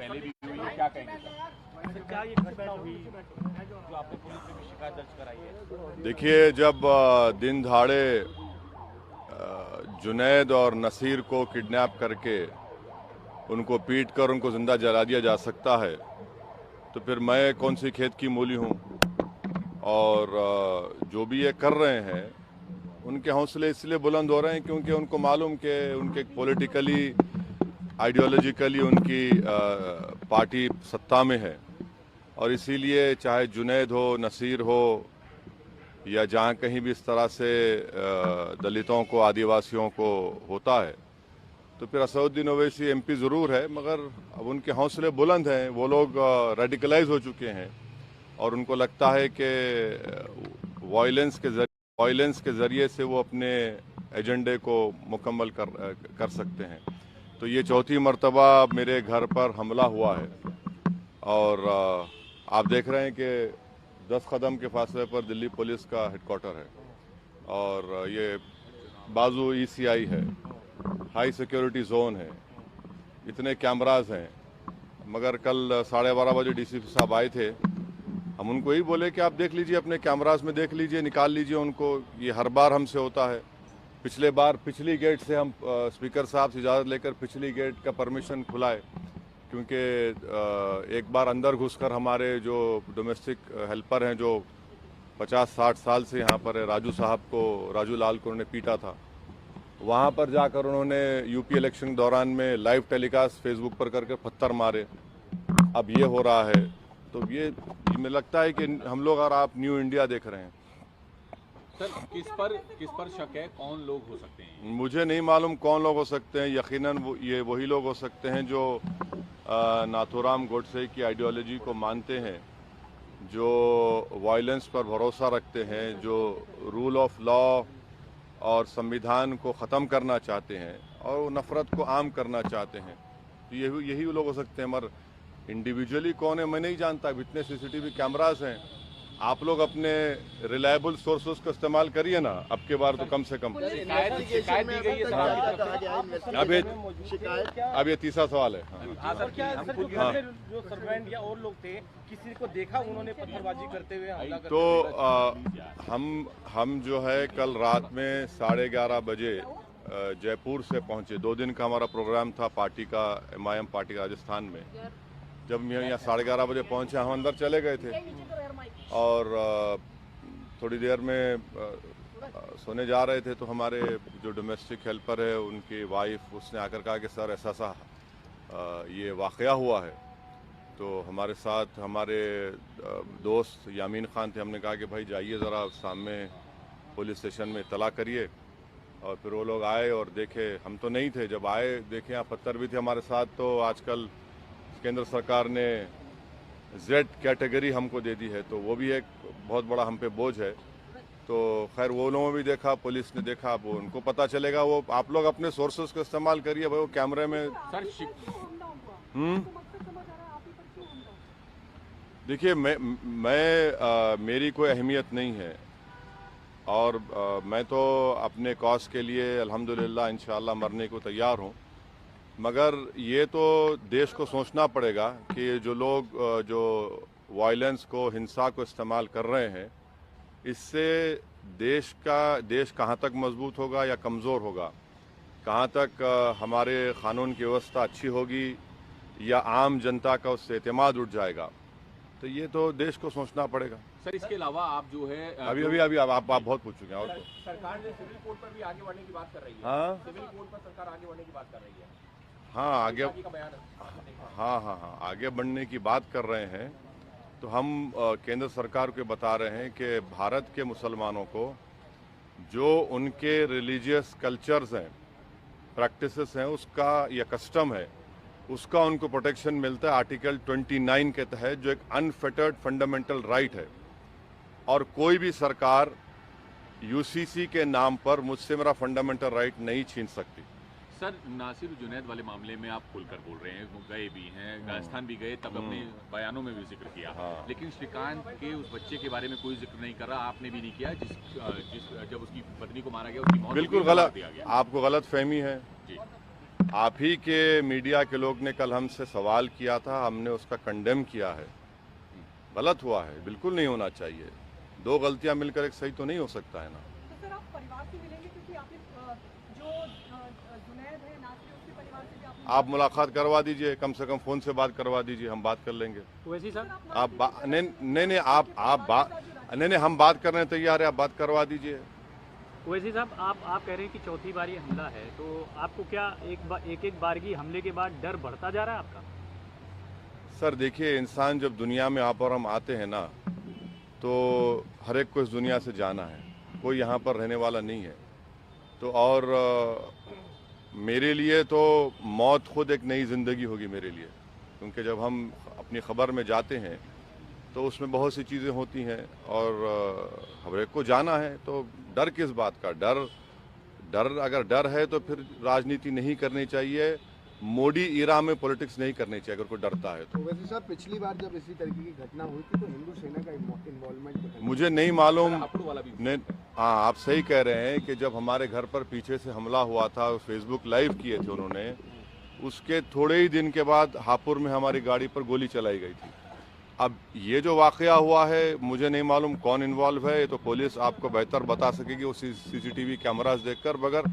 पहले भी हुई है, क्या कहेंगे सर? क्या ये घटना हुई जो आपने पुलिस में भी शिकायत दर्ज कराई है? देखिए, जब दिन दहाड़े जुनैद और नसीर को किडनैप करके उनको पीट कर उनको जिंदा जला दिया जा सकता है, तो फिर मैं कौन सी खेत की मूली हूँ। और जो भी ये कर रहे हैं उनके हौसले इसलिए बुलंद हो रहे हैं क्योंकि उनको मालूम कि उनके पॉलिटिकली आइडियोलॉजिकली उनकी पार्टी सत्ता में है, और इसीलिए चाहे जुनैद हो, नसीर हो, या जहाँ कहीं भी इस तरह से दलितों को, आदिवासियों को होता है, तो फिर असदुद्दीन ओवैसी एमपी ज़रूर है, मगर अब उनके हौसले बुलंद हैं। वो लोग रेडिकलाइज हो चुके हैं और उनको लगता है कि वायलेंस के ज़रिए से वो अपने एजेंडे को मुकम्मल कर सकते हैं। तो ये चौथी मर्तबा मेरे घर पर हमला हुआ है, और आप देख रहे हैं कि 10 कदम के फासले पर दिल्ली पुलिस का हेडक्वार्टर है, और ये बाजू ईसीआई है, हाई सिक्योरिटी जोन है, इतने कैमरास हैं। मगर कल 12:30 बजे डीसीपी साहब आए थे, हम उनको यही बोले कि आप देख लीजिए, अपने कैमरास में देख लीजिए, निकाल लीजिए उनको। ये हर बार हमसे होता है। पिछले बार पिछली गेट से हम स्पीकर साहब से इजाज़त लेकर पिछली गेट का परमिशन खुलाए, क्योंकि एक बार अंदर घुसकर हमारे जो डोमेस्टिक हेल्पर हैं, जो 50-60 साल से यहाँ पर है, राजू लाल को उन्होंने पीटा था, वहाँ पर जाकर उन्होंने यूपी इलेक्शन के दौरान में लाइव टेलीकास्ट फेसबुक पर करके पत्थर मारे। अब ये हो रहा है, तो ये मुझे लगता है कि हम लोग और आप न्यू इंडिया देख रहे हैं। सर, किस पर शक है? कौन लोग हो सकते हैं? मुझे नहीं मालूम कौन लोग हो सकते हैं। यकीनन ये वही लोग हो सकते हैं जो नाथूराम गोडसे की आइडियोलॉजी को मानते हैं, जो वायलेंस पर भरोसा रखते हैं, जो रूल ऑफ लॉ और संविधान को ख़त्म करना चाहते हैं और नफ़रत को आम करना चाहते हैं। तो यही लोग हो सकते हैं, मगर इंडिविजुअली कौन है मैं नहीं जानता। अब इतने सीसीटीवी कैमरास हैं, आप लोग अपने रिलायबल सोर्सेस का इस्तेमाल करिए ना, अब के बार तो कम से कम। शिकायत दी गई है। अब ये तीसरा सवाल है। हाँ सर, क्या जो सर्वेंट या और लोग थे, किसी को देखा उन्होंने पत्थरबाजी करते हुए हमला करते तो हम जो है कल रात में 11:30 बजे जयपुर से पहुंचे। 2 दिन का हमारा प्रोग्राम था पार्टी का, MIM पार्टी राजस्थान में। जब हम यहाँ 11:30 बजे पहुंचे, हम अंदर चले गए थे और थोड़ी देर में सोने जा रहे थे, तो हमारे जो डोमेस्टिक हेल्पर है, उनकी वाइफ, उसने आकर कहा कि सर ऐसा ये वाक़या हुआ है। तो हमारे साथ हमारे दोस्त यामीन खान थे। हमने कहा कि भाई जाइए ज़रा सामने पुलिस स्टेशन में इत्तला करिए। और फिर वो लोग आए और देखे, हम तो नहीं थे, जब आए देखे यहाँ पत्थर भी थे हमारे साथ। तो आजकल केंद्र सरकार ने Z कैटेगरी हमको दे दी है, तो वो भी एक बहुत बड़ा हम पे बोझ है। तो खैर वो लोगों ने भी देखा, पुलिस ने देखा, वो उनको पता चलेगा। वो आप लोग अपने सोर्सेस का इस्तेमाल करिए भाई, वो कैमरे में। देखिए, मेरी कोई अहमियत नहीं है, और मैं तो अपने कॉज के लिए अल्हम्दुलिल्लाह इंशाअल्लाह मरने को तैयार हूँ। मगर ये तो देश को सोचना पड़ेगा कि जो लोग जो वायलेंस को, हिंसा को इस्तेमाल कर रहे हैं, इससे देश कहाँ तक मजबूत होगा या कमज़ोर होगा, कहाँ तक हमारे क़ानून की व्यवस्था अच्छी होगी या आम जनता का उससे एतमाद उठ जाएगा। तो ये तो देश को सोचना पड़ेगा। सर, इसके अलावा आप जो है अभी आप बहुत पूछ चुके हैं। और सरकार ने सिविल कोड पर भी आगे बढ़ने की बात कर रही है। हाँ, सिविल कोड पर सरकार आगे बढ़ने की बात कर रही है। हाँ, आगे बढ़ने की बात कर रहे हैं। तो हम केंद्र सरकार को बता रहे हैं कि भारत के मुसलमानों को जो उनके रिलीजियस कल्चर्स हैं, प्रैक्टिसेस हैं, उसका या कस्टम है, उसका उनको प्रोटेक्शन मिलता है आर्टिकल 29 के तहत, जो एक अनफेटर्ड फंडामेंटल राइट है। और कोई भी सरकार UCC के नाम पर मुझसे मेरा फंडामेंटल राइट नहीं छीन सकती। सर, नासिर जुनैद वाले मामले में आप खुलकर बोल रहे हैं, वो गए भी हैं, राजस्थान भी गए, तब अपने बयानों में भी जिक्र किया। लेकिन श्रीकांत के उस बच्चे के बारे में कोई जिक्र नहीं कर रहा, आपने भी नहीं किया, जब उसकी पत्नी को मारा गया, उसकी मौत बिल्कुल गलत, आपको गलत फहमी है। जी। आप ही के मीडिया के लोग ने कल हमसे सवाल किया था, हमने उसका कंडेम किया है। गलत हुआ है, बिल्कुल नहीं होना चाहिए। दो गलतियां मिलकर एक सही तो नहीं हो सकता है ना। तो सर आप परिवार से मिलेंगे, क्योंकि आपने जो जुनैद है नासिर, उसके परिवार से भी आपने आप मुलाकात करवा दीजिए, कम से कम फ़ोन से बात करवा दीजिए, हम बात कर लेंगे। वैसे सर नहीं, हम बात करने तैयार है, आप बात करवा दीजिए। वैसे साहब आप कह रहे हैं कि चौथी बार ये हमला है, तो आपको क्या एक बार की हमले के बाद डर बढ़ता जा रहा है आपका? सर देखिए, इंसान जब दुनिया में आप और हम आते हैं ना, तो हर एक को इस दुनिया से जाना है, कोई यहाँ पर रहने वाला नहीं है। तो और मेरे लिए तो मौत खुद एक नई ज़िंदगी होगी मेरे लिए, क्योंकि जब हम अपनी ख़बर में जाते हैं तो उसमें बहुत सी चीज़ें होती हैं और हर एक को जाना है। तो डर किस बात का? डर अगर डर है तो फिर राजनीति नहीं करनी चाहिए, मोदी इरा में पॉलिटिक्स नहीं करनी चाहिए अगर कोई डरता है तो। वैसे सर पिछली बार जब इसी तरीके की घटना हुई थी तो हिंदू सेना का इन्वॉल्वमेंट मुझे नहीं मालूम। नहीं, हाँ आप सही कह रहे हैं कि जब हमारे घर पर पीछे से हमला हुआ था, फेसबुक लाइव किए थे उन्होंने, उसके थोड़े ही दिन के बाद हापुड़ में हमारी गाड़ी पर गोली चलाई गई थी। अब ये जो वाकया हुआ है मुझे नहीं मालूम कौन इन्वॉल्व है, ये तो पुलिस आपको बेहतर बता सकेगी वो CCTV कैमरास देखकर। मगर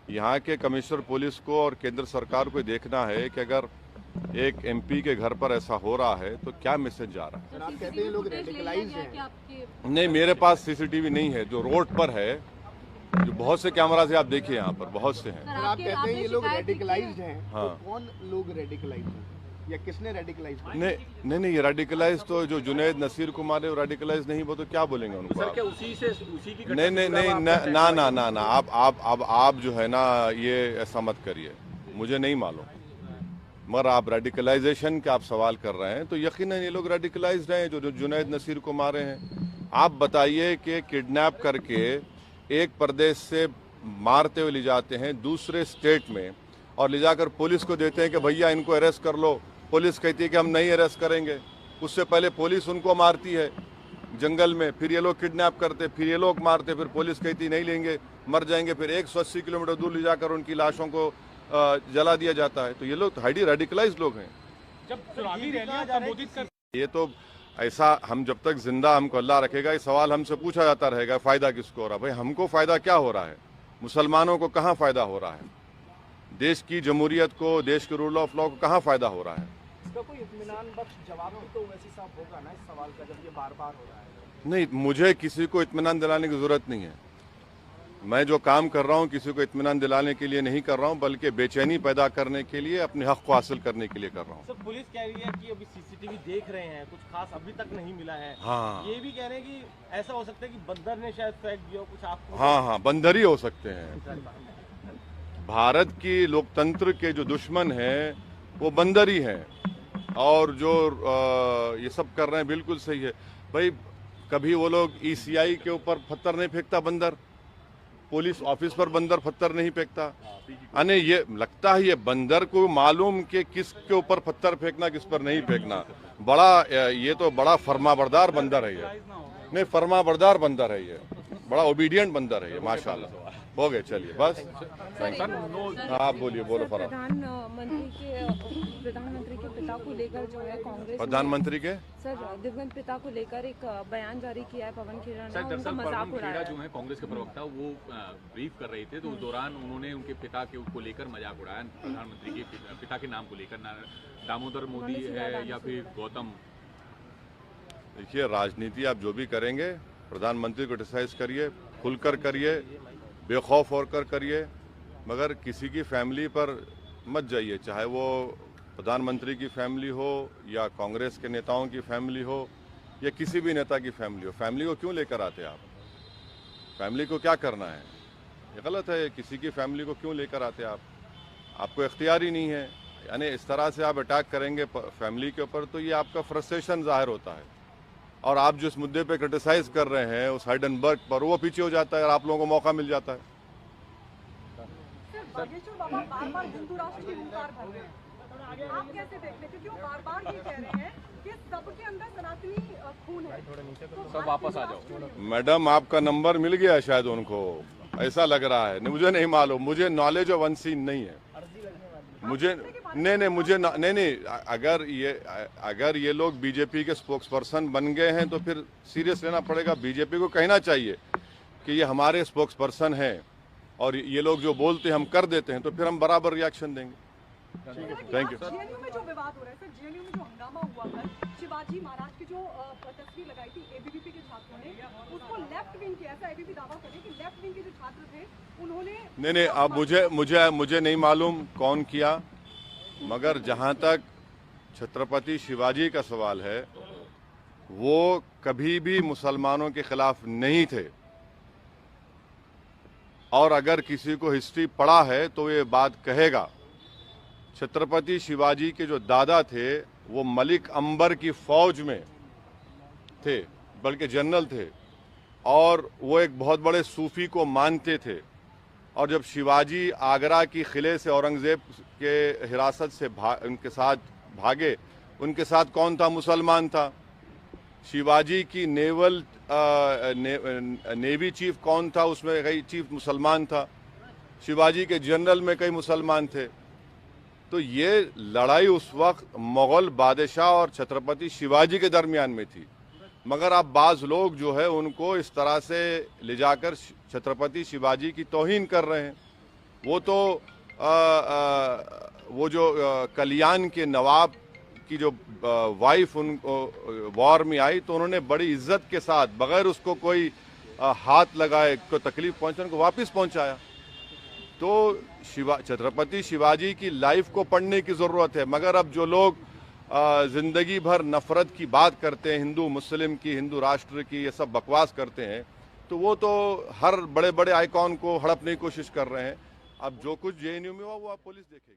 यहाँ के कमिश्नर पुलिस को और केंद्र सरकार को देखना है कि अगर एक MP के घर पर ऐसा हो रहा है तो क्या मैसेज जा रहा है। सर आप कहते हैं लोग रेडिकलाइज हैं? नहीं, मेरे पास CCTV नहीं है, जो रोड पर है, जो बहुत से कैमरास है, आप देखिए यहाँ पर बहुत से हैं। सर आप कहते हैं ये लोग रेडिकलाइज्ड हैं, हाँ। तो कौन लोग रेडिकलाइज्ड हैं या किसने रेडिकलाइज किया? नहीं, ये रेडिकलाइज तो जो जुनैद नसीर को मारे वो रेडिकलाइज नहीं, वो तो क्या बोलेंगे उनको? सर क्या उसी की नहीं, आप जो है ना ये ऐसा मत करिए, मुझे नहीं मालूम। मगर आप रेडिकलाइजेशन के आप सवाल कर रहे हैं तो यकीनन ये लोग रेडिकलाइज्ड हैं जो जुनैद नसीर को मारे हैं। आप बताइए कि किडनैप करके एक प्रदेश से मारते हुए ले जाते हैं दूसरे स्टेट में और ले जाकर पुलिस को देते हैं कि भैया इनको अरेस्ट कर लो। पुलिस कहती है कि हम नहीं अरेस्ट करेंगे, उससे पहले पुलिस उनको मारती है जंगल में, फिर ये लोग किडनैप करते, फिर ये लोग मारते, फिर पुलिस कहती नहीं लेंगे, मर जाएंगे, फिर 180 किलोमीटर दूर ले जाकर उनकी लाशों को जला दिया जाता है। तो ये लोग हाईली रेडिकलाइज्ड लोग हैं। जब चुनावी रैलियां संबोधित कर ये तो ऐसा, हम जब तक जिंदा हमको अल्लाह रखेगा ये सवाल हमसे पूछा जाता रहेगा, फ़ायदा किसको हो रहा है? भाई हमको फ़ायदा क्या हो रहा है? मुसलमानों को कहाँ फ़ायदा हो रहा है? देश की जमहूरियत को, देश के रूल ऑफ लॉ को कहाँ फ़ायदा हो रहा है? इसका कोई इत्मीनान बख्श जवाब भी तो वैसे साफ होगा ना इस सवाल का, जब ये बार बार हो रहा है। नहीं, मुझे किसी को इत्मीनान दिलाने की ज़रूरत नहीं है। मैं जो काम कर रहा हूँ किसी को इत्मीनान दिलाने के लिए नहीं कर रहा हूँ, बल्कि बेचैनी पैदा करने के लिए, अपने हक़ को हासिल करने के लिए कर रहा हूँ। सर पुलिस कह रही है कि अभी CCTV देख रहे हैं, कुछ खास अभी तक नहीं मिला है। हाँ, ये भी कह रहे हैं कि ऐसा हो सकता है कि बंदर ने शायद फेंक दिया हो कुछ आपको। हाँ, बंदर ही हो सकते हैं। भारत की लोकतंत्र के जो दुश्मन हैं वो बंदर ही हैं, और जो ये सब कर रहे हैं बिल्कुल सही है। भाई कभी वो लोग ECI के ऊपर पत्थर नहीं फेंकता बंदर, पुलिस ऑफिस पर बंदर पत्थर नहीं फेंकता। अने ये लगता है ये बंदर को मालूम कि किसके ऊपर पत्थर फेंकना किस पर नहीं फेंकना। बड़ा ये तो बड़ा फर्माबरदार बंदर है ये, नहीं फर्माबरदार बंदर है ये, बड़ा ओबीडियंट बंदर है ये, माशाल्लाह। हो गए, चलिए बस। आप बोलिए, बोलो फराज। प्रधानमंत्री के पिता को लेकर जो है कांग्रेस, प्रधानमंत्री के सर दिवंगत पिता को लेकर एक बयान जारी किया है पवन खेड़ा सर। ने, उनका दरअसल मजाक पवन उड़ाया खेड़ा है। जो है कांग्रेस के प्रवक्ता, वो ब्रीफ कर रहे थे, तो उस दौरान उन्होंने उनके पिता के को लेकर मजाक उड़ाया। प्रधानमंत्री के पिता के नाम को लेकर, दामोदर मोदी है या फिर गौतम। देखिए, राजनीति आप जो भी करेंगे, प्रधानमंत्री को क्रिटिसाइज करिए, खुलकर करिए, बेखौफ होकर करिए, मगर किसी की फैमिली पर मत जाइए, चाहे वो प्रधानमंत्री की फैमिली हो या कांग्रेस के नेताओं की फैमिली हो या किसी भी नेता की फैमिली हो। फैमिली को क्यों लेकर आते हैं आप? फैमिली को क्या करना है? ये गलत है। किसी की फैमिली को क्यों लेकर आते हैं आप? आपको इख्तियार ही नहीं है। यानी इस तरह से आप अटैक करेंगे फैमिली के ऊपर तो ये आपका फ्रस्ट्रेशन जाहिर होता है, और आप जिस मुद्दे पे क्रिटिसाइज कर रहे हैं उस हाइडेनबर्ग पर, वो पीछे हो जाता है और आप लोगों को मौका मिल जाता है। बागेश्वर बाबा बार-बार हिंदू राष्ट्र की हुंकार भर रहे हैं, आप कैसे देखते हैं? क्योंकि वो बार-बार ये कह रहे हैं कि सबके अंदर सनातनी खून है, तो सब वापस आ जाओ। मैडम, आपका नंबर मिल गया शायद उनको, ऐसा लग रहा है। मुझे नहीं मालूम, मुझे नॉलेज ऑफ अनसीन नहीं है। मुझे नहीं मुझे नहीं अगर ये लोग बीजेपी के स्पोक्स पर्सन बन गए हैं तो फिर सीरियस लेना पड़ेगा। बीजेपी को कहना चाहिए कि ये हमारे स्पोक्स पर्सन हैं और ये लोग जो बोलते हैं हम कर देते हैं, तो फिर हम बराबर रिएक्शन देंगे। Thank you. जेएनयू में जो विवाद हो रहा है सर, जेएनयू में जो हंगामा हुआ कल, शिवाजी महाराज की जो तस्वीर लगाई थी एबीवीपी के छात्रों ने, उसको लेफ्ट विंग के, ऐसा एबीवीपी दावा करे कि लेफ्ट विंग के जो छात्र थे उन्होंने नहीं अब मुझे नहीं मालूम कौन किया, मगर जहां तक छत्रपति शिवाजी का सवाल है, वो कभी भी मुसलमानों के खिलाफ नहीं थे। और अगर किसी को हिस्ट्री पढ़ा है तो ये बात कहेगा, छत्रपति शिवाजी के जो दादा थे वो मलिक अंबर की फौज में थे, बल्कि जनरल थे, और वो एक बहुत बड़े सूफी को मानते थे। और जब शिवाजी आगरा की किले से औरंगजेब के हिरासत से उनके साथ भागे, उनके साथ कौन था? मुसलमान था। शिवाजी की नेवी चीफ कौन था? उसमें कई चीफ मुसलमान था। शिवाजी के जनरल में कई मुसलमान थे। तो ये लड़ाई उस वक्त मुगल बादशाह और छत्रपति शिवाजी के दरमियान में थी। मगर अब बाज़ लोग जो है उनको इस तरह से ले जाकर छत्रपति शिवाजी की तौहीन कर रहे हैं। वो तो वो जो कल्याण के नवाब की जो वाइफ उनको वॉर में आई, तो उन्होंने बड़ी इज्जत के साथ, बगैर उसको कोई हाथ लगाए, को तकलीफ पहुंचाने, उनको वापस पहुंचाया। तो छत्रपति शिवाजी की लाइफ को पढ़ने की ज़रूरत है। मगर अब जो लोग ज़िंदगी भर नफ़रत की बात करते हैं, हिंदू मुस्लिम की, हिंदू राष्ट्र की, ये सब बकवास करते हैं, तो वो तो हर बड़े बड़े आइकॉन को हड़पने की कोशिश कर रहे हैं। अब जो कुछ जेएनयू में हुआ वो आप पुलिस देखेगी।